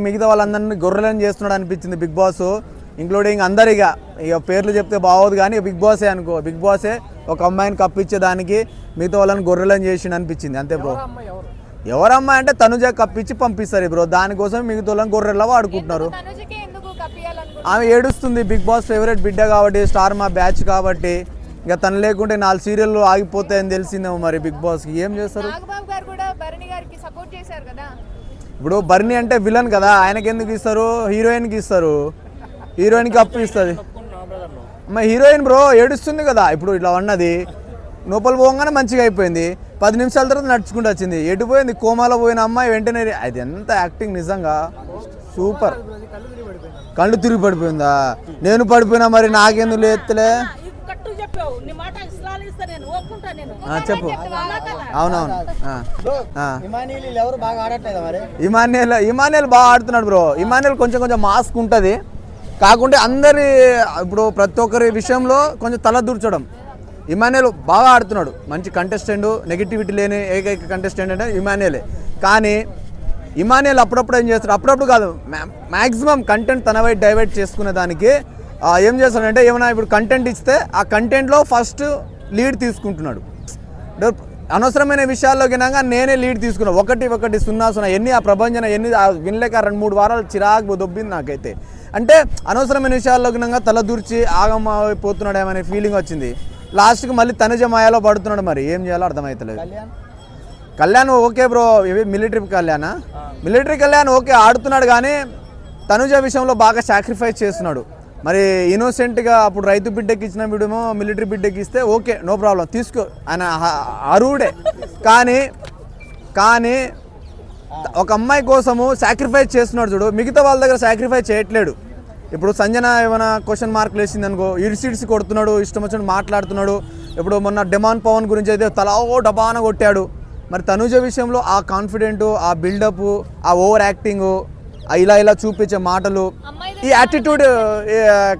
మిగతా వాళ్ళందరినీ గొర్రెలను చేస్తున్నాడు అనిపించింది బిగ్ బాస్, ఇంక్లూడింగ్ అందరిగా. ఇక పేర్లు చెప్తే బాగోదు కానీ బిగ్ బాసే అనుకో. బిగ్ బాసే ఒక అమ్మాయిని కప్పించేదానికి మిగతా వాళ్ళని గొర్రెలను చేసిండు అనిపించింది అంతే బ్రో. ఎవరమ్మాయి అంటే తనుజ కప్పించి పంపిస్తారు బ్రో, దానికోసం మిగతా వాళ్ళని గొర్రెల్లా వాడుకుంటున్నారు. ఆమె ఏడుస్తుంది, బిగ్ బాస్ ఫేవరెట్ బిడ్డ కాబట్టి, స్టార్ మా బ్యాచ్ కాబట్టి. ఇక తను లేకుంటే 4 సీరియళ్ళు ఆగిపోతాయని తెలిసిందేమో మరి బిగ్ బాస్కి. ఏం చేస్తారు ఇప్పుడు? బర్నీ అంటే విలన్ కదా, ఆయనకి ఎందుకు ఇస్తారు? హీరోయిన్కి ఇస్తారు, హీరోయిన్కి అప్పు ఇస్తుంది. అమ్మ హీరోయిన్ బ్రో ఏడుస్తుంది కదా ఇప్పుడు. ఇట్లా ఉన్నది లోపల పోగానే మంచిగా అయిపోయింది, 10 నిమిషాల తర్వాత నడుచుకుంటూ వచ్చింది. ఎటుపోయింది? కోమాలో పోయిన అమ్మాయి వెంటనే. అది ఎంత యాక్టింగ్ నిజంగా సూపర్. కళ్ళు తిరిగి పడిపోయిందా? నేను పడిపోయినా మరి నాకెందుకు లేత్తలే? చెప్పు. అవునవును, ఇమాన్యుయల్ బాగా ఆడుతున్నాడు బ్రో. ఇమాన్యుయల్ కొంచెం మాస్క్ ఉంటుంది, కాకుంటే అందరి ఇప్పుడు ప్రతి ఒక్కరి విషయంలో కొంచెం తల దూర్చడం. ఇమాన్యుయల్ బాగా ఆడుతున్నాడు, మంచి కంటెస్టెంట్, నెగిటివిటీ లేని ఏకైక కంటెస్టెంట్ అంటే ఇమాన్యుయలే. కానీ ఇమాన్యుయల్ అప్పుడప్పుడు ఏం చేస్తాడు, అప్పుడప్పుడు కాదు మ్యాక్సిమం కంటెంట్ తన వైపు డైవర్ట్ చేసుకునే దానికి ఏం చేస్తాడంటే, ఏమైనా ఇప్పుడు కంటెంట్ ఇస్తే ఆ కంటెంట్లో ఫస్ట్ లీడ్ తీసుకుంటున్నాడు. అనవసరమైన విషయాల్లో గినాక నేనే లీడ్ తీసుకున్నాను. 1-0 ఎన్ని ఆ ప్రభంజన ఎన్ని వినలేక 2-3 వారాలు చిరాకు దొబ్బింది నాకైతే. అంటే అనవసరమైన విషయాల్లో గినాక తలదూర్చి ఆగమైపోతున్నాడేమనే ఫీలింగ్ వచ్చింది. లాస్ట్కి మళ్ళీ తనుజ మాయలో పడుతున్నాడు. మరి ఏం చేయాలో అర్థమవుతలేదు. కళ్యాణ్ ఓకే బ్రో, ఇవి మిలిటరీ కళ్యాణ్ ఓకే ఆడుతున్నాడు, కానీ తనుజ విషయంలో బాగా సాక్రిఫైస్ చేస్తున్నాడు. మరి ఇన్నోసెంట్గా అప్పుడు రైతు బిడ్డకి ఇచ్చిన వీడేమో మిలిటరీ బిడ్డకి ఇస్తే ఓకే, నో ప్రాబ్లం, తీసుకో, ఆయన అరువుడే. కానీ ఒక అమ్మాయి కోసము సాక్రిఫైస్ చేస్తున్నాడు చూడు, మిగతా వాళ్ళ దగ్గర సాక్రిఫైస్ చేయట్లేడు. ఇప్పుడు సంజన ఏమైనా క్వశ్చన్ మార్కులు వేసింది అనుకో, ఇడిసిడిసి కొడుతున్నాడు, ఇష్టం వచ్చినట్టు మాట్లాడుతున్నాడు. ఇప్పుడు మొన్న డెమాన్ పవన్ గురించి అయితే డబాన కొట్టాడు. మరి తనుజ విషయంలో ఆ కాన్ఫిడెంట్, ఆ బిల్డప్, ఆ ఓవర్ యాక్టింగ్, ఇలా చూపించే మాటలు, ఈ యాటిట్యూడ్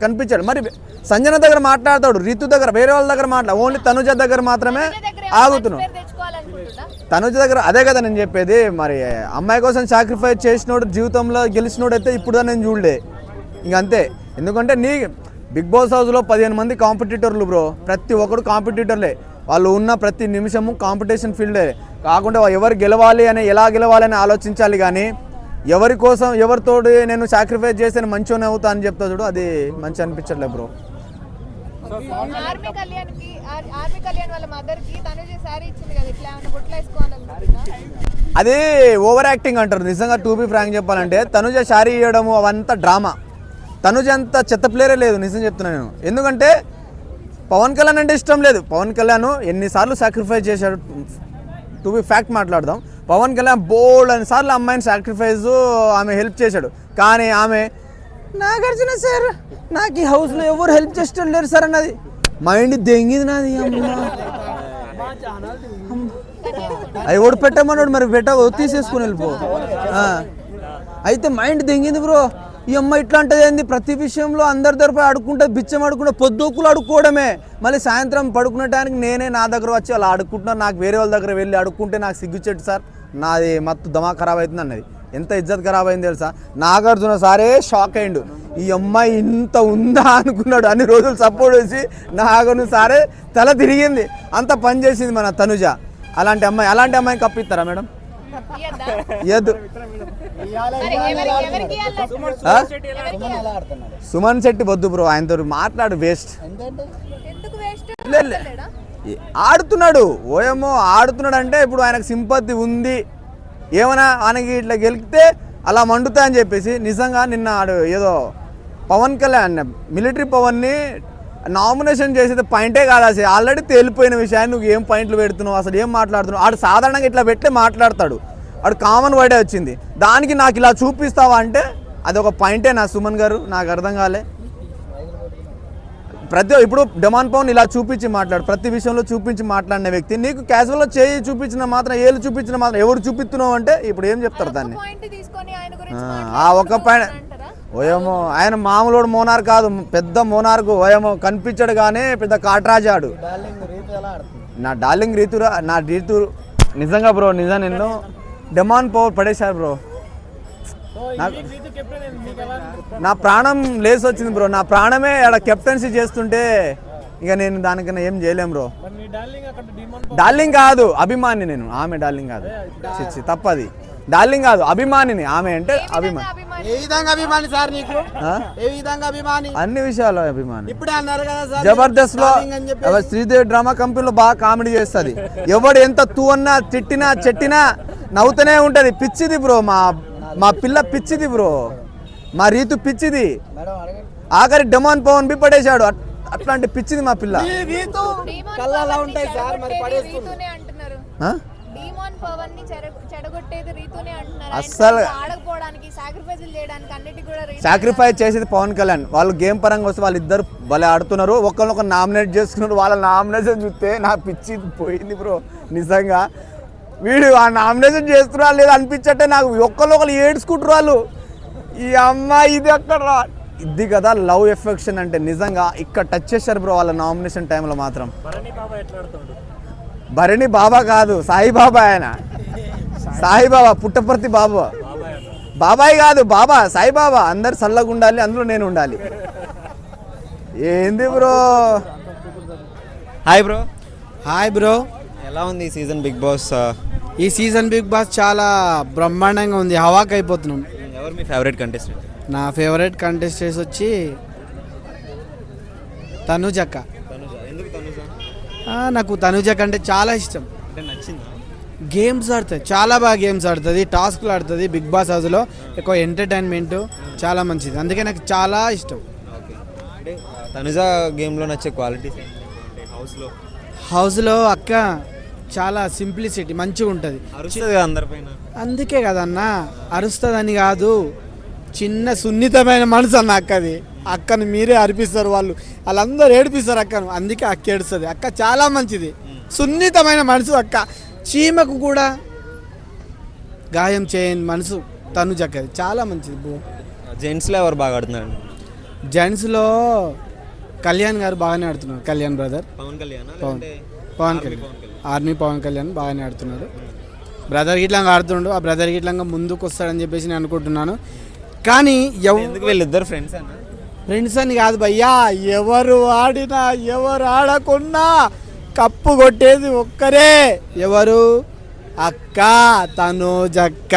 కనిపించాడు. మరి సంజన దగ్గర మాట్లాడతాడు, రితు దగ్గర, వేరే వాళ్ళ దగ్గర ఓన్లీ తనుజ దగ్గర మాత్రమే ఆగుతున్నాడు. తనుజ దగ్గర అదే కదా నేను చెప్పేది. మరి అమ్మాయి కోసం సాక్రిఫైస్ చేసినోడు, జీవితంలో గెలిచినోడు అయితే ఇప్పుడు నేను చూడలే. ఇంకంతే. ఎందుకంటే బిగ్ బాస్ హౌస్లో 15 మంది కాంపిటీటర్లు బ్రో, ప్రతి ఒక్కరు కాంపిటీటర్లే. వాళ్ళు ఉన్న ప్రతి నిమిషము కాంపిటీషన్ ఫీల్డే. కాకుండా ఎవరు గెలవాలి అని, ఎలా గెలవాలి అని ఆలోచించాలి. కానీ ఎవరి కోసం ఎవరితోటి నేను సాక్రిఫైస్ చేస్తే మంచిగానే అవుతా అని చెప్తా చూడు, అది మంచి అనిపించట్లేదు బ్రో. అది ఓవర్ యాక్టింగ్ అంటారు నిజంగా. టు బి ఫ్రాంక్ చెప్పాలంటే తనుజ శారీ ఇవ్వడము అవంతా డ్రామా. తనుజ అంత చెత్త ప్లేయరే లేదు, నిజం చెప్తున్నాను నేను. ఎందుకంటే పవన్ కళ్యాణ్ అంటే ఇష్టం లేదు. పవన్ కళ్యాణ్ ఎన్నిసార్లు సాక్రిఫైస్ చేశాడు, టు బి ఫ్యాక్ట్ మాట్లాడదాం. పవన్ కళ్యాణ్ బోల్డ్ అన్నిసార్లు అమ్మాయిని సాక్రిఫైస్, ఆమె హెల్ప్ చేశాడు. కానీ ఆమె నాగార్జున సార్ నాకు ఈ హౌస్లో ఎవరు హెల్ప్ చేసేటోళ్ళు లేరు సార్ అన్నది. మైండ్ దెంగింది నాది. అవి ఓడి పెట్టమన్నాడు, మరి తీసేసుకుని వెళ్ళిపో. అయితే మైండ్ దెంగింది బ్రో. ఈ అమ్మ ఇట్లా అంటది ఏంది, ప్రతి విషయంలో అందరి దగ్గర ఆడుకుంటే, బిచ్చం ఆడుకుంటే, పొద్దుకులు ఆడుకోవడమే. మళ్ళీ సాయంత్రం పడుకునే టైంకి నేనే నా దగ్గర వచ్చి వాళ్ళు ఆడుకుంటున్నారు, నాకు వేరే వాళ్ళ దగ్గర వెళ్ళి ఆడుకుంటే నాకు సిగ్గుచెట్టు సార్, నాది మత్తు దమా ఖరాబ్ అవుతుంది అన్నది. ఎంత ఇజ్జత్ ఖరాబ్ అయింది తెలుసా. నాగార్జున సారే షాక్ అయ్యిండు, ఈ అమ్మాయి ఇంత ఉందా అనుకున్నాడు. అన్ని రోజులు సపోర్ట్ చేసి నాగార్జున సారే తల తిరిగింది, అంత పని చేసింది మన తనుజ. అలాంటి అమ్మాయిని కప్పిస్తారా మేడం? ఇయ్యద్దు. సుమన్ శెట్టి వద్దు బ్రో, ఆయనతో మాట్లాడు వేస్ట్. ఆడుతున్నాడు ఓయేమో, ఆడుతున్నాడు అంటే ఇప్పుడు ఆయనకు సింపతి ఉంది. ఏమైనా ఆయనకి ఇట్లా గెలిపితే అలా మండుతా అని చెప్పేసి. నిజంగా నిన్న ఏదో పవన్ కళ్యాణ్ మిలిటరీ పవన్ని నామినేషన్ చేసేది పాయింటే కాదు. అసలు ఆల్రెడీ తేలిపోయిన విషయాన్ని నువ్వు ఏం పాయింట్లు పెడుతున్నావు, అసలు ఏం మాట్లాడుతున్నావు. ఆడు సాధారణంగా ఇట్లా పెట్టే మాట్లాడతాడు, ఆడు కామన్ వర్డే వచ్చింది. దానికి నాకు ఇలా చూపిస్తావా అంటే అది ఒక పాయింటే నా సుమన్ గారు, నాకు అర్థం కాలే. ఇప్పుడు డెమాన్ పవన్ ఇలా చూపించి మాట్లాడు, ప్రతి విషయంలో చూపించి మాట్లాడిన వ్యక్తి నీకు క్యాజువల్గా చేయి చూపించిన మాత్రం, ఏళ్ళు చూపించిన మాత్రం ఎవరు చూపిస్తున్నావు అంటే ఇప్పుడు ఏం చెప్తారు దాన్ని? ఆ ఒక్క పాయింట్. ఓయేమో ఆయన మామూలు మోనార్ కాదు, పెద్ద మోనార్కు. ఓయేమో కనిపించాడు కానీ పెద్ద కాట్రాజాడు. నా డార్లింగ్ రీతు నిజంగా బ్రో, నిజంగా నిన్ను డెమాన్ పవర్ పడేశారు బ్రో. నా ప్రాణం లేసి వచ్చింది బ్రో. నా ప్రాణమే ఆడ కెప్టెన్సీ చేస్తుంటే ఇక నేను దానికన్నా ఏం చేయలేం బ్రో. డార్లింగ్ కాదు, అభిమాని నేను. ఆమె డార్లింగ్ కాదు, చిచ్చి తప్పది. డార్లింగ్ కాదు, అభిమానిని. ఆమె అంటే అభిమాని. ఏ విధంగా అభిమాని సార్ నీకు? ఏ విధంగా అభిమాని? అన్ని విషయాల్లో అభిమాని. ఇప్పుడే అన్నారు కదా సార్, జబర్దస్త్ లో శ్రీదేవి డ్రామా కంపెనీలో బాగా కామెడీ చేస్తుంది. ఎవడు ఎంత తూ అన్నా తిట్టినా చెట్టినా నవ్వుతూనే ఉంటది. పిచ్చిది బ్రో, మా పిల్ల పిచ్చిది బ్రో. మా రీతు పిచ్చిది. ఆఖరి డెమాన్ పవన్ బి పడేశాడు. అట్లాంటి పిచ్చిది మా పిల్ల. కళ్ళలా ఉంటాయి సార్, మరి పడేస్తుంది. అస్సలు సాక్రిఫైస్ చేసేది పవన్ కళ్యాణ్. వాళ్ళు గేమ్ పరంగా వస్తే వాళ్ళిద్దరు భలే ఆడుతున్నారు. ఒకరినొకరు నామినేట్ చేసుకున్నారు. వాళ్ళ నామినేషన్ చూస్తే నా పిచ్చి పోయింది బ్రో నిజంగా. వీడు ఆ నామినేషన్ చేస్తున్నా లేదా అనిపించట్టే నాకు. ఒకరు ఏడ్చుకుంటారు వాళ్ళు. ఈ అమ్మాయి ఇది అక్కడ ఇది కదా లవ్ ఎఫెక్షన్ అంటే. నిజంగా ఇక్కడ టచ్ చేశారు బ్రో వాళ్ళ నామినేషన్ టైంలో మాత్రం. భరణి బాబా కాదు, సాయిబాబా. ఆయన సాయిబాబా, పుట్టపర్తి బాబా. బాబాయ్ కాదు, బాబా సాయిబాబా. అందరు చల్లగా ఉండాలి, అందులో నేను ఉండాలి. ఏంది bro? Hi bro. Hi bro. ఎలా ఉంది ఈ సీజన్ బిగ్ బాస్? ఈ సీజన్ బిగ్ బాస్ చాలా బ్రహ్మాండంగా ఉంది. హవాక్ అయిపోతున్నాం. ఎవరు మీ ఫేవరెట్ కంటెస్టెంట్? నా ఫేవరెట్ కంటెస్టెంట్స్ వచ్చి తనుజక్క. ఎందుకు తనుజ? నాకు తనుజక్క అంటే చాలా ఇష్టం. అంటే నచ్చిందా? గేమ్స్ ఆడుతుంది, చాలా బాగా గేమ్స్ ఆడుతుంది, టాస్క్లు ఆడుతుంది. బిగ్ బాస్ హౌస్లో ఎక్కువ ఎంటర్టైన్మెంట్ చాలా మంచిది, అందుకే నాకు చాలా ఇష్టం. ఓకే, అంటే తనుజ గేమ్లో నచ్చే క్వాలిటీస్ హౌస్లో అక్క చాలా సింప్లిసిటీ మంచిగా ఉంటుంది. అరుస్తుంది అందరిపైన. అందుకే కదన్నా అరుస్తుందని కాదు, చిన్న సున్నితమైన మనసు అన్న అక్కది. అక్కను మీరే అర్పిస్తారు, వాళ్ళందరూ ఏడిపిస్తారు అక్కను. అందుకే అక్క ఏడుస్తుంది. అక్క చాలా మంచిది, సున్నితమైన మనసు అక్క. చీమకు కూడా గాయం చేయని మనసు తనుజ అక్కది, చాలా మంచిది బ్రో. జెంట్స్లో ఎవరు బాగా ఆడుతున్నాడు? జెంట్స్లో కళ్యాణ్ గారు బాగానే ఆడుతున్నారు. కళ్యాణ్ బ్రదర్, పవన్ కళ్యాణ్ ఆర్మీ పవన్ కళ్యాణ్ బాగానే ఆడుతున్నాడు. బ్రదర్ గిట్లంగా ఆడుతుండు. ఆ బ్రదర్ గిట్లంగా ముందుకు వస్తాడని చెప్పేసి నేను అనుకుంటున్నాను. కానీ ఎందుకు వీళ్ళిద్దరు ఫ్రెండ్స్ అన్న? ఫ్రెండ్స్ అని కాదు భయ్యా, ఎవరు ఆడినా ఎవరు ఆడకున్నా కప్పు కొట్టేది ఒక్కరే. ఎవరు? అక్క తనుజక్క.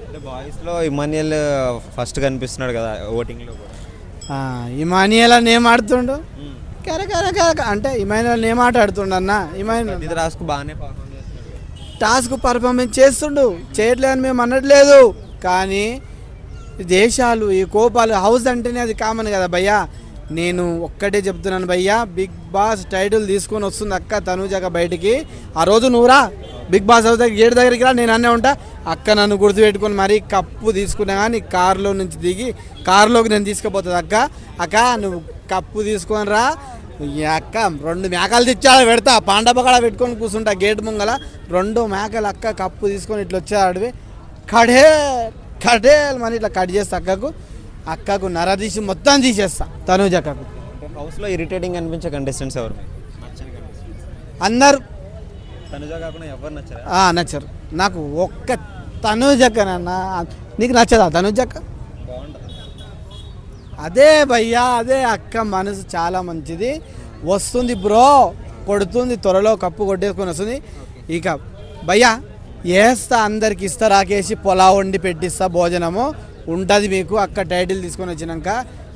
అంటే బాయ్స్లో ఇమాన్యుయల్ ఫస్ట్ కనిపిస్తున్నాడు కదా ఓటింగ్లో కూడా. ఇమాన్యుయల్ అని ఏం ఆడుతుండు? అంటే ఇమాన్యుయల్ ఏం ఆట ఆడుతుండు అన్న? ఇమాన్యుయల్ టాస్క్ బాగానే పర్ఫార్మ్ చేస్తున్నాడు. టాస్క్ పర్ఫార్మెన్స్ చేస్తుండు, చేయట్లేదని మేము అనట్లేదు. కానీ దేశాలు ఈ కోపాలు హౌస్ అంటేనే అది కామన్ కదా భయ్యా. నేను ఒక్కటే చెప్తున్నాను భయ్యా, బిగ్ బాస్ టైటిల్ తీసుకొని వస్తుంది అక్క తనుజక బయటికి. ఆ రోజు నువ్వురా బిగ్ బాస్ హౌస్ దగ్గర గేట్ దగ్గరికి రా, నేను అన్నే ఉంటా. అక్క నన్ను గుర్తుపెట్టుకొని మరీ కప్పు తీసుకున్నా కానీ కారులో నుంచి దిగి కారులోకి నేను తీసుకుపోతుంది అక్క. అక్క నువ్వు కప్పు తీసుకొని రా. అక్క 2 మేకలు తెచ్చాడు పెడతా, పాండపకాడ పెట్టుకొని కూర్చుంటా గేట్ ముంగల. 2 మేకలు అక్క కప్పు తీసుకొని ఇట్లా వచ్చా అడివి కడే మన ఇట్లా కట్ చేస్తా. అక్కకు నరదీసి మొత్తం తీసేస్తా తనుజ అక్కకు. హౌస్లో ఇరిటేటింగ్ అనిపించే కంటెస్టెంట్స్ ఎవరు? అందరు తనుజ కాకుండా ఎవరు నచ్చరు? నచ్చరు నాకు. ఒక్క తనుజక్కనన్నా. నీకు నచ్చదా తనుజక్క? అదే భయ్యా, అదే అక్క మనసు చాలా మంచిది. వస్తుంది బ్రో, కొడుతుంది, త్వరలో కప్పు కొట్టేసుకొని వస్తుంది. ఇక భయ్యా వేస్తా, అందరికి ఇస్తా, రాకేసి పొలా వండి పెట్టిస్తా, భోజనము ఉంటుంది మీకు. అక్క టైటిల్ తీసుకొని వచ్చినాక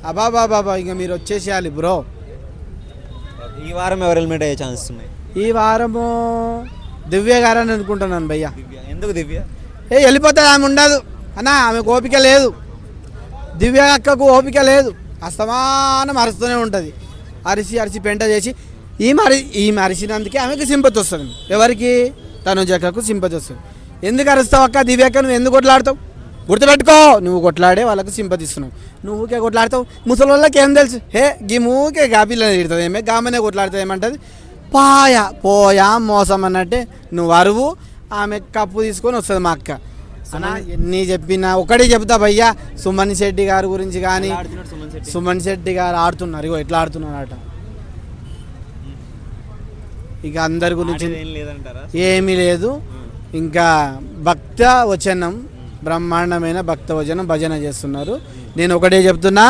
అబాబాబా ఇక మీరు వచ్చేసేయాలి బ్రో. ఈ వారం ఎవరు హెల్మెట్ అయ్యే ఛాన్సెస్ ఉన్నాయి? ఈ వారము దివ్య గారని అనుకుంటున్నాను భయ్యా. ఎందుకు దివ్య? వెళ్ళిపోతుంది, ఆమె ఉండదు అన్న, ఆమెకు ఓపిక లేదు. దివ్య అక్కకు ఓపిక లేదు, అస్తమానం అరుస్తూనే ఉంటుంది. అరిసి పెంట చేసి ఈమె అరిసినందుకే ఆమెకు సింపతి వస్తుంది. ఎవరికి? తనుజ అక్కకు సింపతి వస్తుంది. ఎందుకు అరుస్తావు అక్క దివ్య అక్క? నువ్వు ఎందుకు కొట్లాడతావు? గుర్తుపెట్టుకో, నువ్వు కొట్లాడే వాళ్ళకు సింపతి ఇస్తున్నావు. నువ్వుకే కొట్లాడతావు. ముసలి వాళ్ళకి ఏం తెలుసు? హే మూకే గాపిల్లని తిడుతుంది, ఏమే గామనే కొట్లాడుతుంది. ఏమంటుంది? పోయా మోసం అన్నట్టే నువ్వు అరువు, ఆమె కప్పు తీసుకొని వస్తుంది మా అక్క. ఎన్ని చెప్పినా ఒకటే చెప్తా భయ్యా, సుమన్ శెట్టి గారి గురించి కానీ. సుమన్ శెట్టి గారు ఆడుతున్నారు, ఇగో ఎట్లా ఆడుతున్నారు ఆట. ఇక అందరి గురించి ఏమీ లేదు. ఇంకా భక్త వచనం బ్రహ్మాండమైన భక్తవచనం భజన చేస్తున్నారు. నేను ఒకటే చెప్తున్నా,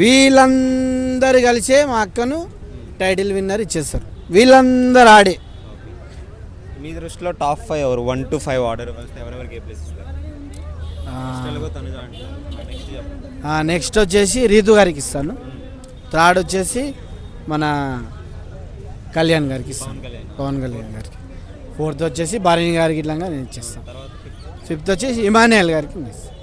వీళ్ళందరూ కలిసే మా అక్కను టైటిల్ విన్నర్ ఇచ్చేస్తారు. వీళ్ళందరూ ఆడే. మీ దృష్టిలో టాప్ 5 ఎవరు? 1 to 5 ఆర్డర్ వస్తే ఎవరెవరికి ఏ ప్లేస్ ఇస్తారు? నెక్స్ట్ వచ్చేసి రీతు గారికి ఇస్తాను. థర్డ్ వచ్చేసి మన కళ్యాణ్ గారికి ఇస్తాను, పవన్ కళ్యాణ్ గారికి. ఫోర్త్ వచ్చేసి భారణి గారికి ఇట్లా నేను ఇచ్చేస్తాను. ఫిఫ్త్ వచ్చేసి ఇమానియల్ గారికి నేను ఇస్తాను.